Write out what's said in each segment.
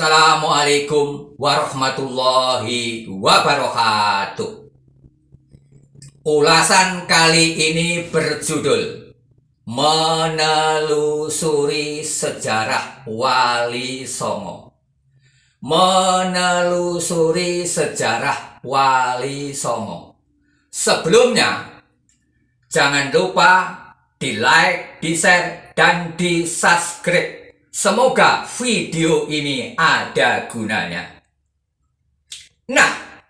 Assalamualaikum warahmatullahi wabarakatuh. Ulasan kali ini berjudul Menelusuri Sejarah Wali Songo. Menelusuri Sejarah Wali Songo. Sebelumnya, jangan lupa di-like, di-share, dan di-subscribe. Semoga video ini ada gunanya. Nah,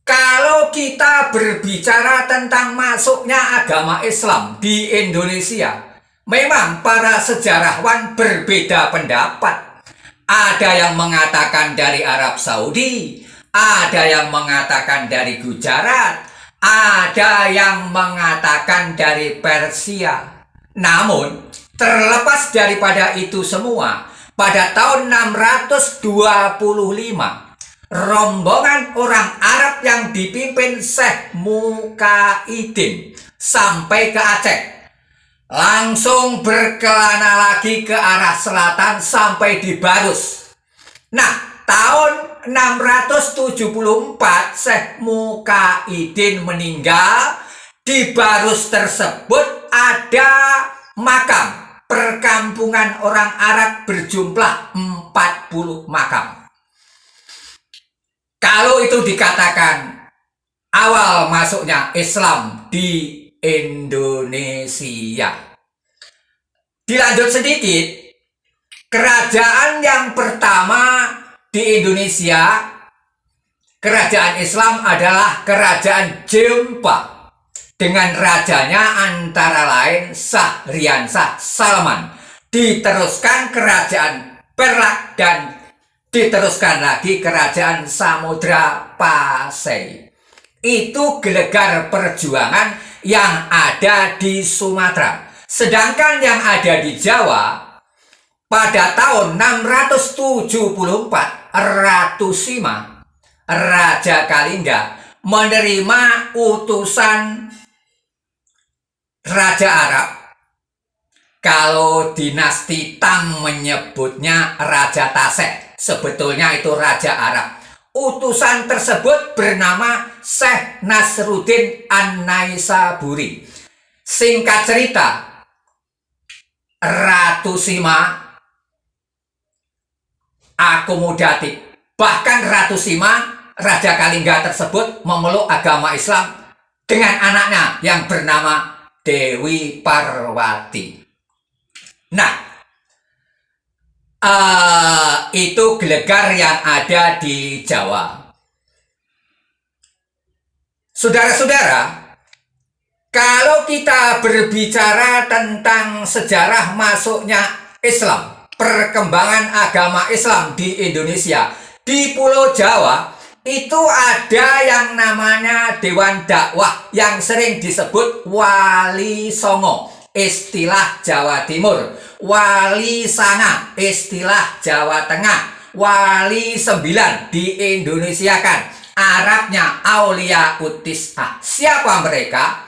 kalau kita berbicara tentang masuknya agama Islam di Indonesia, memang para sejarawan berbeda pendapat. Ada yang mengatakan dari Arab Saudi, ada yang mengatakan dari Gujarat, ada yang mengatakan dari Persia. Namun, terlepas daripada itu semua, pada tahun 625, rombongan orang Arab yang dipimpin Syekh Mukaidin sampai ke Aceh. Langsung berkelana lagi ke arah selatan sampai di Barus. Nah, tahun 674 Syekh Mukaidin meninggal. Di Barus tersebut ada makam perkampungan orang Arab berjumlah 40 makam. Kalau itu dikatakan awal masuknya Islam di Indonesia. Dilanjut sedikit, kerajaan yang pertama di Indonesia, kerajaan Islam adalah kerajaan Jempa. Dengan rajanya antara lain Syahriansah Salman. Diteruskan kerajaan Perak dan diteruskan lagi kerajaan Samudra Pasai. Itu gelegar perjuangan yang ada di Sumatera. Sedangkan yang ada di Jawa, pada tahun 674 Ratu Sima, Raja Kalingga, menerima utusan Raja Arab. Kalau dinasti Tang menyebutnya Raja Tasek, sebetulnya itu Raja Arab. Utusan tersebut bernama Syekh Nasruddin An-Naisaburi. Singkat cerita, Ratu Sima akomodatif. Bahkan Ratu Sima, Raja Kalingga tersebut memeluk agama Islam dengan anaknya yang bernama Dewi Parwati. Nah, itu gelegar yang ada di Jawa. Saudara-saudara, kalau kita berbicara tentang sejarah masuknya Islam, perkembangan agama Islam di Indonesia, di Pulau Jawa, itu ada yang namanya Dewan Dakwah yang sering disebut Wali Songo, istilah Jawa Timur. Wali Sanga, istilah Jawa Tengah. Wali Sembilan di Indonesia kan, Arabnya Aulia Utisah. Siapa mereka?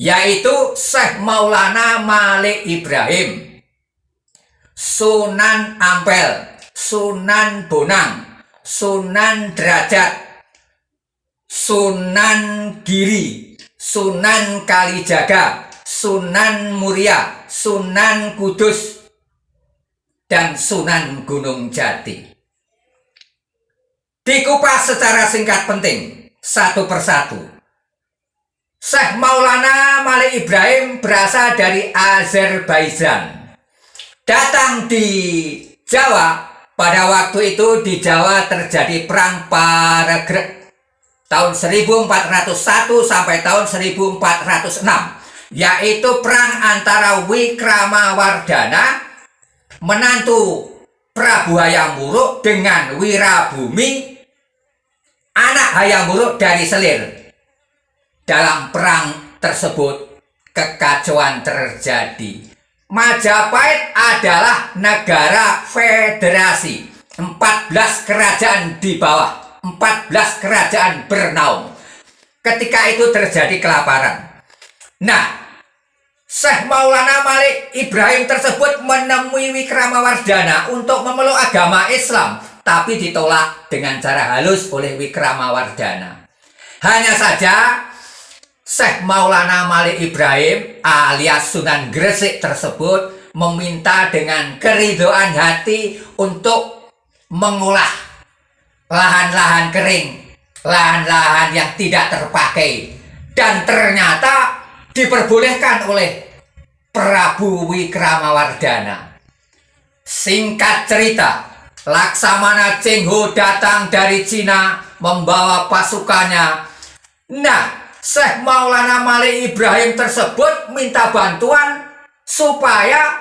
Yaitu Syekh Maulana Malik Ibrahim, Sunan Ampel, Sunan Bonang, Sunan Derajat, Sunan Giri, Sunan Kalijaga, Sunan Muria, Sunan Kudus, dan Sunan Gunung Jati. Dikupas secara singkat penting, satu persatu. Syekh Maulana Malik Ibrahim berasal dari Azerbaijan. Datang di Jawa. Pada waktu itu di Jawa terjadi perang Paregreg tahun 1401 sampai tahun 1406, yaitu perang antara Wikramawardhana, menantu Prabu Hayam Wuruk, dengan Wirabumi, anak Hayam Wuruk dari Selir. Dalam perang tersebut kekacauan terjadi. Majapahit adalah negara federasi. 14 kerajaan di bawah, 14 kerajaan bernaung. Ketika itu terjadi kelaparan. Nah, Syekh Maulana Malik Ibrahim tersebut menemui Wikramawardhana untuk memeluk agama Islam, tapi ditolak dengan cara halus oleh Wikramawardhana. Hanya saja Syekh Maulana Malik Ibrahim alias Sunan Gresik tersebut meminta dengan keridhaan hati untuk mengolah lahan-lahan kering, lahan-lahan yang tidak terpakai, dan ternyata diperbolehkan oleh Prabu Wikramawardhana. Singkat cerita, Laksamana Cheng-ho datang dari Cina membawa pasukannya. Nah, Syekh Maulana Malik Ibrahim tersebut minta bantuan supaya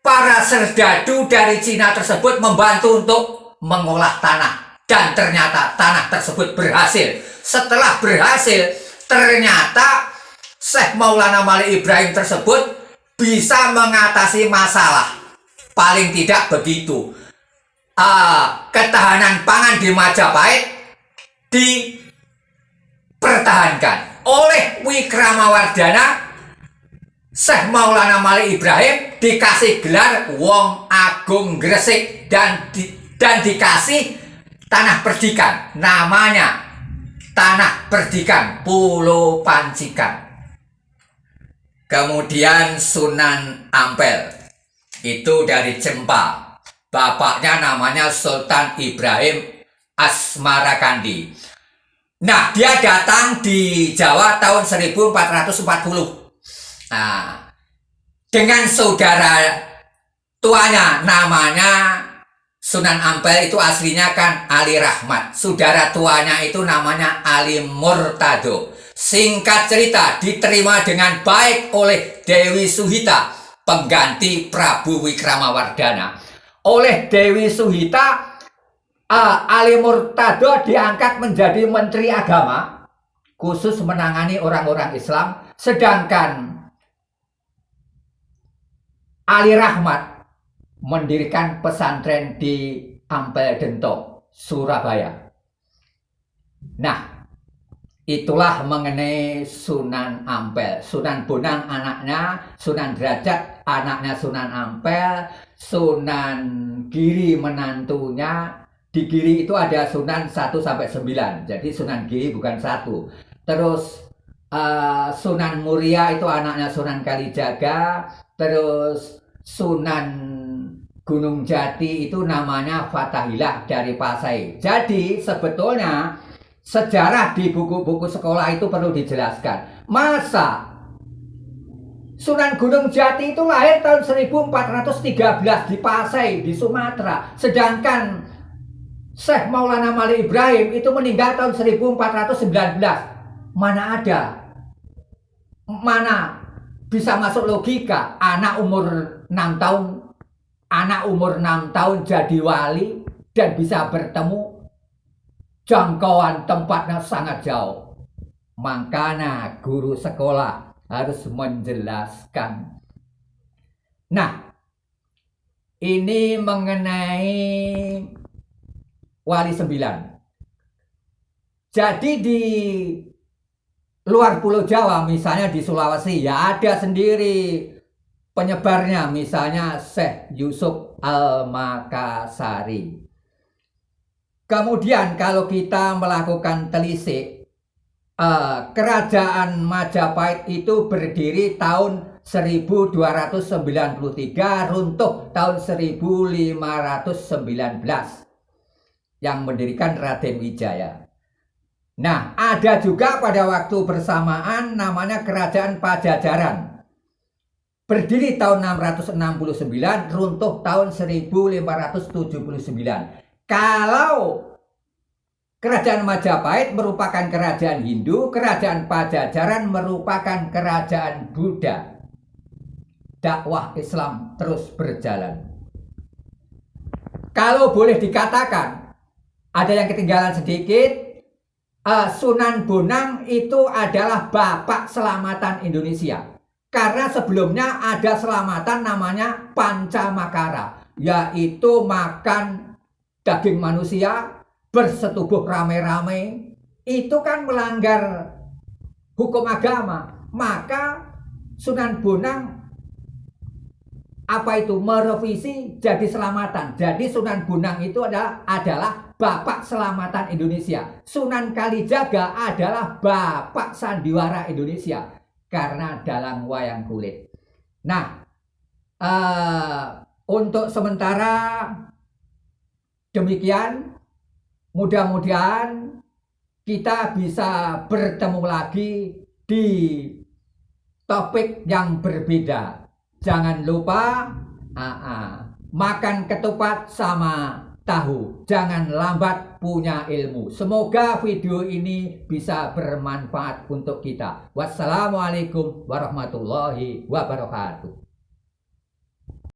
para serdadu dari Cina tersebut membantu untuk mengolah tanah. Dan ternyata tanah tersebut berhasil. Setelah berhasil, ternyata Syekh Maulana Malik Ibrahim tersebut bisa mengatasi masalah. Paling tidak begitu. Ketahanan pangan di Majapahit dipertahankan oleh Wikramawardhana. Syekh Maulana Malik Ibrahim dikasih gelar Wong Agung Gresik dan dikasih tanah perdikan, namanya Tanah Perdikan Pulau Pancikan. Kemudian Sunan Ampel itu dari Cempa, bapaknya namanya Sultan Ibrahim Asmarakandi. Nah, dia datang di Jawa tahun 1440. Nah, dengan saudara tuanya namanya Sunan Ampel, itu aslinya kan Ali Rahmat. Saudara tuanya itu namanya Ali Murtado. Singkat cerita, diterima dengan baik oleh Dewi Suhita, pengganti Prabu Wikramawardhana. Oleh Dewi Suhita, Ali Murtado diangkat menjadi Menteri Agama, khusus menangani orang-orang Islam. Sedangkan Ali Rahmat mendirikan pesantren di Ampel Dento, Surabaya. Nah, itulah mengenai Sunan Ampel. Sunan Bonang anaknya, Sunan Derajat anaknya Sunan Ampel, Sunan Giri menantunya. Di Giri itu ada Sunan 1-9, jadi Sunan Giri bukan 1. Terus Sunan Muria itu anaknya Sunan Kalijaga. Terus Sunan Gunung Jati itu namanya Fathahilah dari Pasai. Jadi sebetulnya sejarah di buku-buku sekolah itu perlu dijelaskan. Masa Sunan Gunung Jati itu lahir tahun 1413 di Pasai, di Sumatera. Sedangkan Syekh Maulana Malik Ibrahim itu meninggal tahun 1419. Mana ada? Mana bisa masuk logika anak umur 6 tahun jadi wali dan bisa bertemu? Jangkauan tempatnya sangat jauh. Makanya guru sekolah harus menjelaskan. Nah, ini mengenai Wali 9. Jadi di luar Pulau Jawa, misalnya di Sulawesi, ya ada sendiri penyebarnya, misalnya Syekh Yusuf Al-Makassari. Kemudian kalau kita melakukan telisik, kerajaan Majapahit itu berdiri tahun 1293, runtuh tahun 1519, yang mendirikan Raden Wijaya. Nah, ada juga pada waktu bersamaan namanya Kerajaan Pajajaran. Berdiri tahun 669, runtuh tahun 1579. Kalau Kerajaan Majapahit merupakan kerajaan Hindu, Kerajaan Pajajaran merupakan kerajaan Buddha. Dakwah Islam terus berjalan. Kalau boleh dikatakan, ada yang ketinggalan sedikit, Sunan Bonang itu adalah bapak selamatan Indonesia. Karena sebelumnya ada selamatan namanya Pancamakara, yaitu makan daging manusia, bersetubuh rame-rame. Itu kan melanggar hukum agama. Maka Sunan Bonang apa itu merevisi jadi selamatan. Jadi Sunan Bonang itu adalah bapak selamatan Indonesia. Sunan Kalijaga adalah bapak sandiwara Indonesia karena dalang wayang kulit. Nah, untuk sementara demikian, mudah-mudahan kita bisa bertemu lagi di topik yang berbeda. Jangan lupa makan ketupat sama tahu. Jangan lambat punya ilmu. Semoga video ini bisa bermanfaat untuk kita. Wassalamualaikum warahmatullahi wabarakatuh.